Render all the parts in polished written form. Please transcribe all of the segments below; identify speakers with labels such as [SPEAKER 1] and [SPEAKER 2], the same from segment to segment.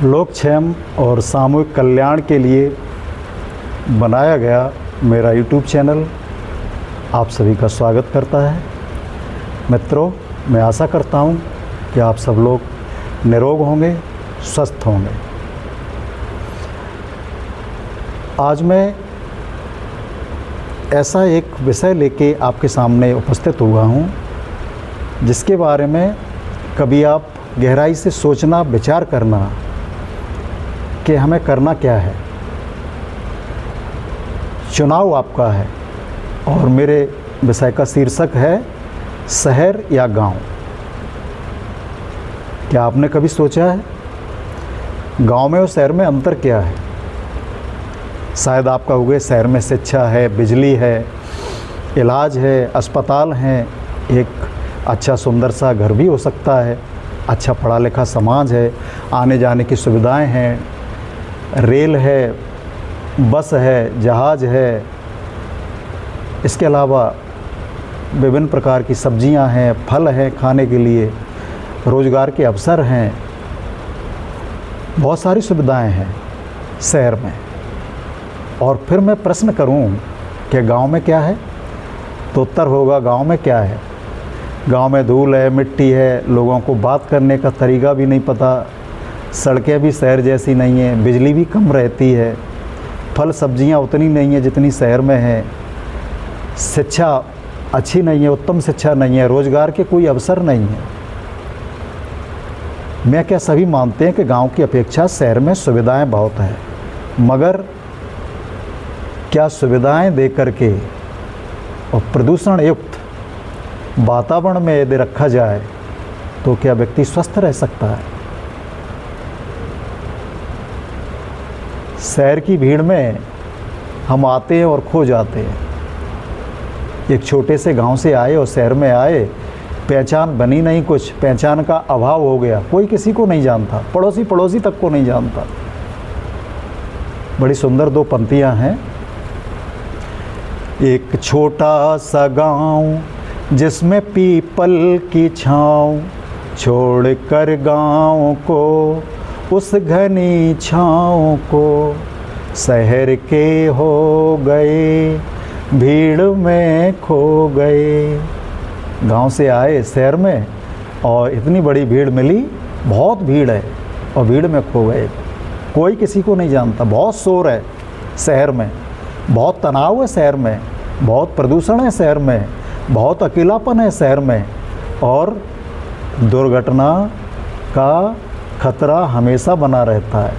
[SPEAKER 1] लोकक्षेम और सामूहिक कल्याण के लिए बनाया गया मेरा यूट्यूब चैनल आप सभी का स्वागत करता है। मित्रों, मैं आशा करता हूं कि आप सब लोग निरोग होंगे, स्वस्थ होंगे। आज मैं ऐसा एक विषय लेके आपके सामने उपस्थित हुआ हूं जिसके बारे में कभी आप गहराई से सोचना, विचार करना कि हमें करना क्या है। चुनाव आपका है और मेरे विषय का शीर्षक है शहर या गांव। क्या आपने कभी सोचा है गांव में और शहर में अंतर क्या है? शायद आपका होगा शहर में शिक्षा है, बिजली है, इलाज है, अस्पताल हैं, एक अच्छा सुंदर सा घर भी हो सकता है, अच्छा पढ़ा लिखा समाज है, आने जाने की सुविधाएं हैं, रेल है, बस है, जहाज़ है, इसके अलावा विभिन्न प्रकार की सब्जियां हैं, फल हैं खाने के लिए, रोज़गार के अवसर हैं, बहुत सारी सुविधाएं हैं शहर में। और फिर मैं प्रश्न करूं कि गांव में क्या है, तो उत्तर होगा गांव में क्या है। गांव में धूल है, मिट्टी है, लोगों को बात करने का तरीका भी नहीं पता, सड़कें भी शहर जैसी नहीं हैं, बिजली भी कम रहती है, फल सब्जियां उतनी नहीं है जितनी शहर में है, शिक्षा अच्छी नहीं है, उत्तम शिक्षा नहीं है, रोज़गार के कोई अवसर नहीं है। मैं क्या सभी मानते हैं कि गांव की अपेक्षा शहर में सुविधाएं बहुत हैं, मगर क्या सुविधाएं दे करके और प्रदूषण युक्त वातावरण में यदि रखा जाए तो क्या व्यक्ति स्वस्थ रह सकता है? शहर की भीड़ में हम आते हैं और खो जाते हैं। एक छोटे से गांव से आए और शहर में आए, पहचान बनी नहीं, कुछ पहचान का अभाव हो गया, कोई किसी को नहीं जानता, पड़ोसी तक को नहीं जानता। बड़ी सुंदर दो पंक्तियां हैं। एक छोटा सा गांव जिसमें पीपल की छाँव, छोड़कर गांव को उस घनी छाँव को, शहर के हो गए भीड़ में खो गए। गांव से आए शहर में और इतनी बड़ी भीड़ मिली, बहुत भीड़ है और भीड़ में खो गए, कोई किसी को नहीं जानता। बहुत शोर है शहर में, बहुत तनाव है शहर में, बहुत प्रदूषण है शहर में, बहुत अकेलापन है शहर में, और दुर्घटना का खतरा हमेशा बना रहता है।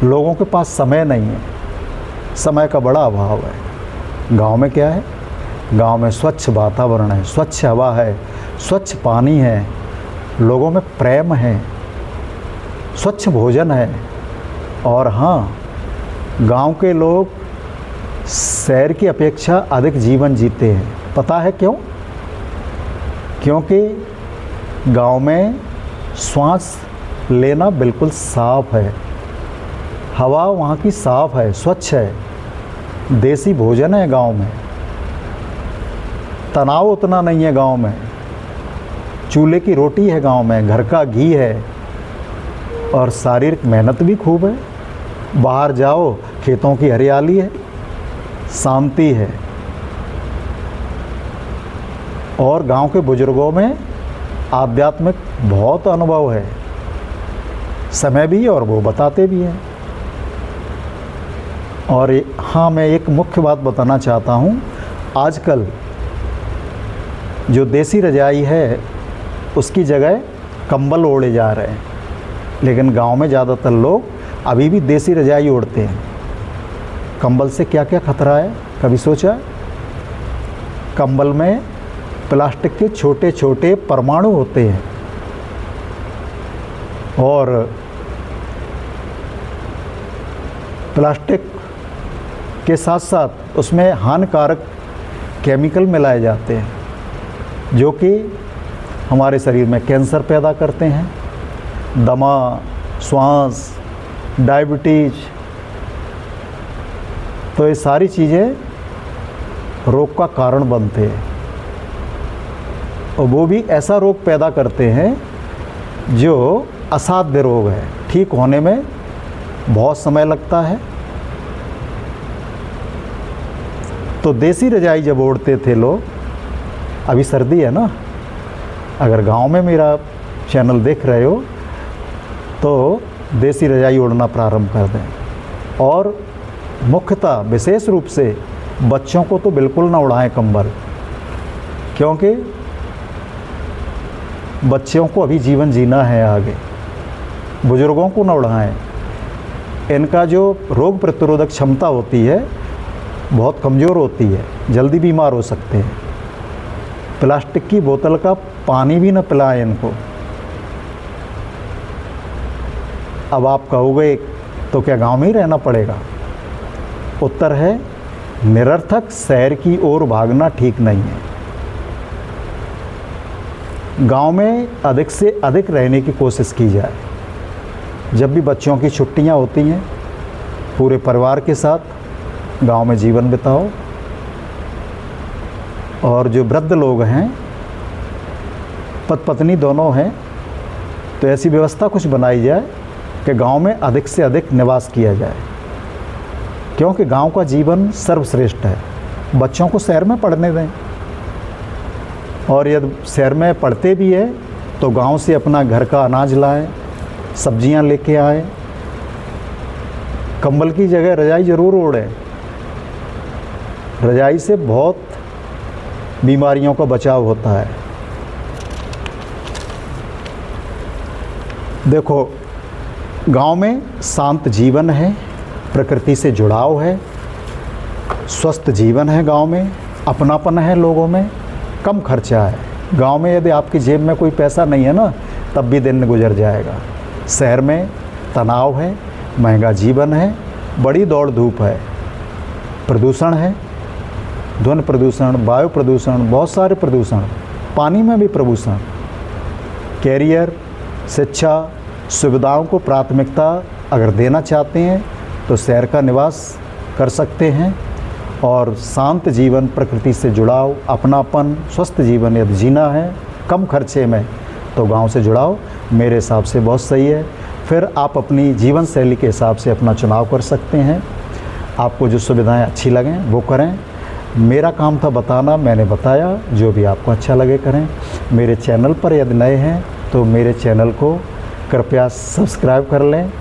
[SPEAKER 1] लोगों के पास समय नहीं है, समय का बड़ा अभाव है। गांव में क्या है? गांव में स्वच्छ वातावरण है, स्वच्छ हवा है, स्वच्छ पानी है, लोगों में प्रेम है, स्वच्छ भोजन है। और हाँ, गांव के लोग शहर की अपेक्षा अधिक जीवन जीते हैं। पता है क्यों? क्योंकि गांव में श्वास लेना बिल्कुल साफ है, हवा वहाँ की साफ है, स्वच्छ है, देसी भोजन है गांव में, तनाव उतना नहीं है गांव में, चूल्हे की रोटी है गांव में, घर का घी है, और शारीरिक मेहनत भी खूब है। बाहर जाओ, खेतों की हरियाली है, शांति है। और गांव के बुजुर्गों में आध्यात्मिक बहुत अनुभव है, समय भी है और वो बताते भी हैं। और हाँ, मैं एक मुख्य बात बताना चाहता हूँ। आजकल जो देसी रजाई है उसकी जगह कंबल ओढ़े जा रहे हैं, लेकिन गांव में ज़्यादातर लोग अभी भी देसी रजाई ओढ़ते हैं। कंबल से क्या क्या खतरा है, कभी सोचा? कंबल में प्लास्टिक के छोटे छोटे परमाणु होते हैं और प्लास्टिक के साथ साथ उसमें हानिकारक केमिकल मिलाए जाते हैं जो कि हमारे शरीर में कैंसर पैदा करते हैं, दमा, श्वास, डायबिटीज। तो ये सारी चीज़ें रोग का कारण बनते हैं और वो भी ऐसा रोग पैदा करते हैं जो असाध्य रोग है, ठीक होने में बहुत समय लगता है। तो देसी रजाई जब ओढ़ते थे लोग, अभी सर्दी है ना, अगर गांव में मेरा चैनल देख रहे हो तो देसी रजाई ओढ़ना प्रारंभ कर दें। और मुख्यतः विशेष रूप से बच्चों को तो बिल्कुल ना उड़ाएं कंबल, क्योंकि बच्चों को अभी जीवन जीना है आगे। बुजुर्गों को ना उड़ाएं, इनका जो रोग प्रतिरोधक क्षमता होती है बहुत कमज़ोर होती है, जल्दी बीमार हो सकते हैं। प्लास्टिक की बोतल का पानी भी न पिलाएं इनको। अब आप कहोगे तो क्या गांव में ही रहना पड़ेगा? उत्तर है निरर्थक शहर की ओर भागना ठीक नहीं है। गांव में अधिक से अधिक रहने की कोशिश की जाए। जब भी बच्चों की छुट्टियां होती हैं पूरे परिवार के साथ गांव में जीवन बिताओ। और जो वृद्ध लोग हैं, पति पत्नी दोनों हैं, तो ऐसी व्यवस्था कुछ बनाई जाए कि गांव में अधिक से अधिक निवास किया जाए, क्योंकि गांव का जीवन सर्वश्रेष्ठ है। बच्चों को शहर में पढ़ने दें, और यदि शहर में पढ़ते भी है तो गांव से अपना घर का अनाज लाएं, सब्जियां लेके आएं। कंबल की जगह रजाई ज़रूर ओढ़ें। रजाई से बहुत बीमारियों का बचाव होता है। देखो, गांव में शांत जीवन है, प्रकृति से जुड़ाव है, स्वस्थ जीवन है। गांव में अपनापन है, लोगों में कम खर्चा है। गांव में यदि आपकी जेब में कोई पैसा नहीं है ना, तब भी दिन गुजर जाएगा। शहर में तनाव है, महंगा जीवन है, बड़ी दौड़ धूप है, प्रदूषण है, ध्वनि प्रदूषण, वायु प्रदूषण, बहुत सारे प्रदूषण, पानी में भी प्रदूषण। कैरियर, शिक्षा, सुविधाओं को प्राथमिकता अगर देना चाहते हैं तो शहर का निवास कर सकते हैं। और शांत जीवन, प्रकृति से जुड़ाव, अपनापन, स्वस्थ जीवन यदि जीना है कम खर्चे में, तो गांव से जुड़ाव मेरे हिसाब से बहुत सही है। फिर आप अपनी जीवन शैली के हिसाब से अपना चुनाव कर सकते हैं। आपको जो सुविधाएं अच्छी लगें वो करें। मेरा काम था बताना, मैंने बताया। जो भी आपको अच्छा लगे करें। मेरे चैनल पर यदि नए हैं तो मेरे चैनल को कृपया सब्सक्राइब कर लें,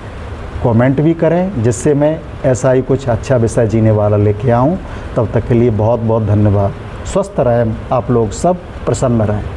[SPEAKER 1] कमेंट भी करें, जिससे मैं ऐसा ही कुछ अच्छा विषय जीने वाला लेके आऊँ। तब तक के लिए बहुत बहुत धन्यवाद। स्वस्थ रहें आप लोग सब, प्रसन्न रहें।